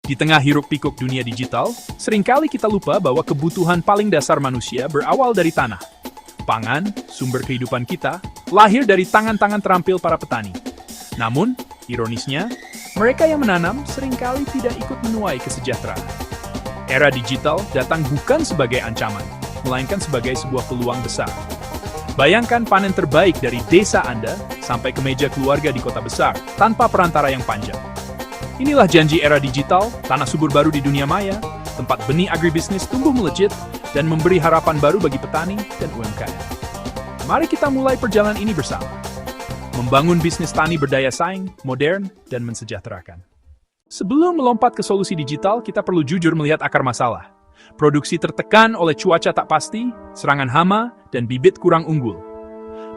Di tengah hiruk-pikuk dunia digital, seringkali kita lupa bahwa kebutuhan paling dasar manusia berawal dari tanah. Pangan, sumber kehidupan kita, lahir dari tangan-tangan terampil para petani. Namun, ironisnya, mereka yang menanam seringkali tidak ikut menuai kesejahteraan. Era digital datang bukan sebagai ancaman, melainkan sebagai sebuah peluang besar. Bayangkan panen terbaik dari desa Anda sampai ke meja keluarga di kota besar, tanpa perantara yang panjang. Inilah janji era digital, tanah subur baru di dunia maya, tempat benih agribisnis tumbuh melejit, dan memberi harapan baru bagi petani dan UMKM. Mari kita mulai perjalanan ini bersama. Membangun bisnis tani berdaya saing, modern, dan mensejahterakan. Sebelum melompat ke solusi digital, kita perlu jujur melihat akar masalah. Produksi tertekan oleh cuaca tak pasti, serangan hama, dan bibit kurang unggul.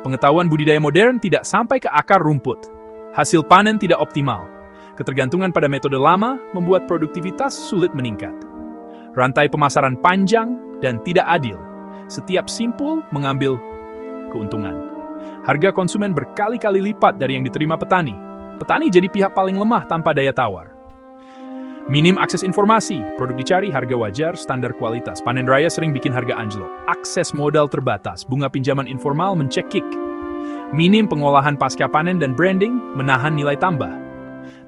Pengetahuan budidaya modern tidak sampai ke akar rumput. Hasil panen tidak optimal. Ketergantungan pada metode lama membuat produktivitas sulit meningkat. Rantai pemasaran panjang dan tidak adil. Setiap simpul mengambil keuntungan. Harga konsumen berkali-kali lipat dari yang diterima petani. Petani jadi pihak paling lemah tanpa daya tawar. Minim akses informasi, produk dicari, harga wajar, standar kualitas. Panen raya sering bikin harga anjlok. Akses modal terbatas, bunga pinjaman informal mencekik. Minim pengolahan pasca panen dan branding menahan nilai tambah.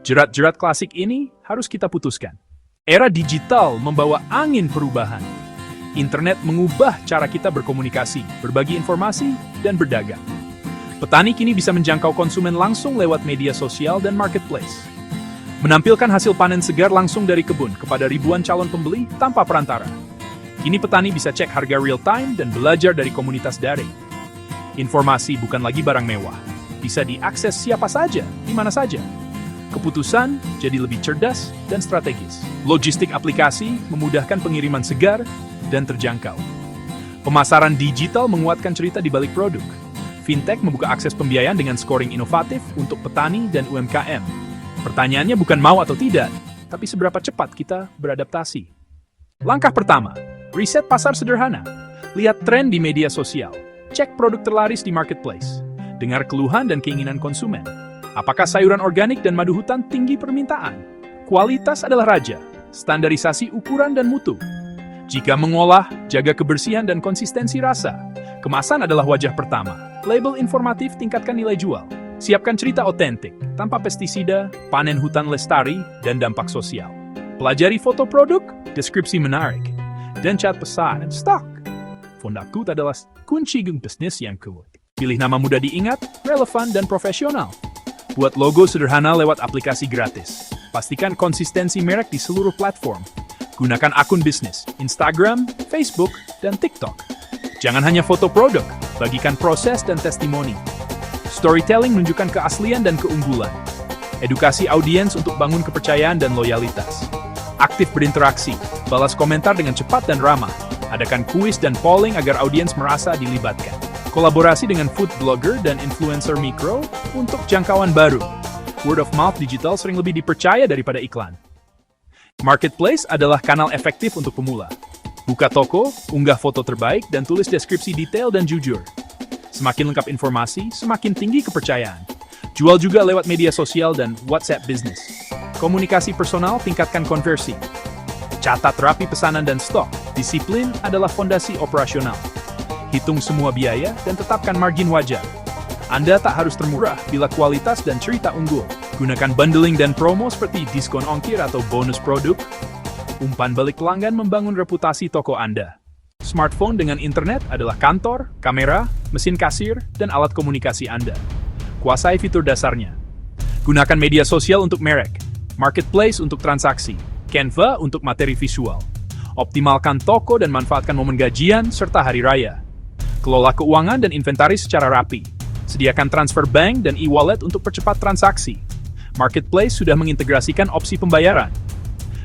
Jerat-jerat klasik ini harus kita putuskan. Era digital membawa angin perubahan. Internet mengubah cara kita berkomunikasi, berbagi informasi, dan berdagang. Petani kini bisa menjangkau konsumen langsung lewat media sosial dan marketplace. Menampilkan hasil panen segar langsung dari kebun kepada ribuan calon pembeli tanpa perantara. Kini petani bisa cek harga real-time dan belajar dari komunitas daring. Informasi bukan lagi barang mewah. Bisa diakses siapa saja, di mana saja. Keputusan jadi lebih cerdas dan strategis. Logistik aplikasi memudahkan pengiriman segar dan terjangkau. Pemasaran digital menguatkan cerita di balik produk. Fintech membuka akses pembiayaan dengan scoring inovatif untuk petani dan UMKM. Pertanyaannya bukan mau atau tidak, tapi seberapa cepat kita beradaptasi. Langkah pertama, riset pasar sederhana. Lihat tren di media sosial. Cek produk terlaris di marketplace. Dengar keluhan dan keinginan konsumen. Apakah sayuran organik dan madu hutan tinggi permintaan? Kualitas adalah raja, standarisasi ukuran dan mutu. Jika mengolah, jaga kebersihan dan konsistensi rasa. Kemasan adalah wajah pertama. Label informatif tingkatkan nilai jual. Siapkan cerita otentik, tanpa pestisida, panen hutan lestari, dan dampak sosial. Pelajari foto produk, deskripsi menarik, dan cat pesan stok. Fondakut adalah kunci bisnis yang kuat. Pilih nama mudah diingat, relevan, dan profesional. Buat logo sederhana lewat aplikasi gratis. Pastikan konsistensi merek di seluruh platform. Gunakan akun bisnis, Instagram, Facebook, dan TikTok. Jangan hanya foto produk, bagikan proses dan testimoni. Storytelling menunjukkan keaslian dan keunggulan. Edukasi audiens untuk bangun kepercayaan dan loyalitas. Aktif berinteraksi, balas komentar dengan cepat dan ramah. Adakan kuis dan polling agar audiens merasa dilibatkan. Kolaborasi dengan food blogger dan influencer mikro untuk jangkauan baru. Word of mouth digital sering lebih dipercaya daripada iklan. Marketplace adalah kanal efektif untuk pemula. Buka toko, unggah foto terbaik, dan tulis deskripsi detail dan jujur. Semakin lengkap informasi, semakin tinggi kepercayaan. Jual juga lewat media sosial dan WhatsApp Business. Komunikasi personal tingkatkan konversi. Catat rapi pesanan dan stok. Disiplin adalah fondasi operasional. Hitung semua biaya dan tetapkan margin wajar. Anda tak harus termurah bila kualitas dan cerita unggul. Gunakan bundling dan promo seperti diskon ongkir atau bonus produk. Umpan balik pelanggan membangun reputasi toko Anda. Smartphone dengan internet adalah kantor, kamera, mesin kasir, dan alat komunikasi Anda. Kuasai fitur dasarnya. Gunakan media sosial untuk merek, marketplace untuk transaksi, Canva untuk materi visual. Optimalkan toko dan manfaatkan momen gajian serta hari raya. Kelola keuangan dan inventaris secara rapi. Sediakan transfer bank dan e-wallet untuk percepat transaksi. Marketplace sudah mengintegrasikan opsi pembayaran.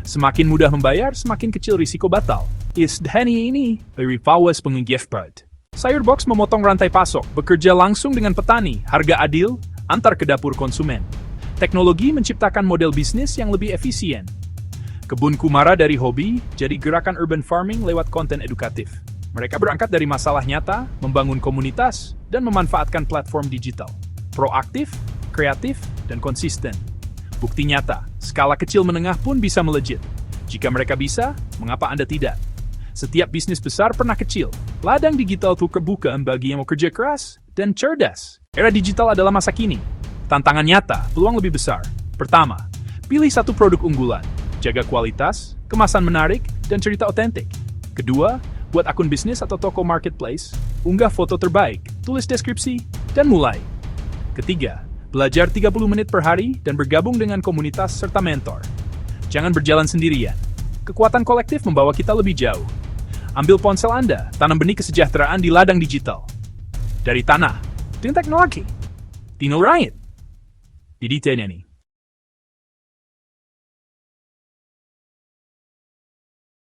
Semakin mudah membayar, semakin kecil risiko batal. Isdhani ini dari Fawas Pengigiftpad. Sayurbox memotong rantai pasok, bekerja langsung dengan petani, harga adil, antar ke dapur konsumen. Teknologi menciptakan model bisnis yang lebih efisien. Kebun Kumara dari hobi, jadi gerakan urban farming lewat konten edukatif. Mereka berangkat dari masalah nyata, membangun komunitas, dan memanfaatkan platform digital. Proaktif, kreatif, dan konsisten. Bukti nyata, skala kecil menengah pun bisa melejit. Jika mereka bisa, mengapa Anda tidak? Setiap bisnis besar pernah kecil. Ladang digital itu kebuka bagi yang mau kerja keras dan cerdas. Era digital adalah masa kini. Tantangan nyata, peluang lebih besar. Pertama, pilih satu produk unggulan. Jaga kualitas, kemasan menarik, dan cerita otentik. Kedua, buat akun bisnis atau toko marketplace, unggah foto terbaik, tulis deskripsi, dan mulai. Ketiga, belajar 30 menit per hari dan bergabung dengan komunitas serta mentor. Jangan berjalan sendirian. Kekuatan kolektif membawa kita lebih jauh. Ambil ponsel Anda, tanam benih kesejahteraan di ladang digital. Dari tanah, dengan teknologi. Dino Ryan. Didi Teneni.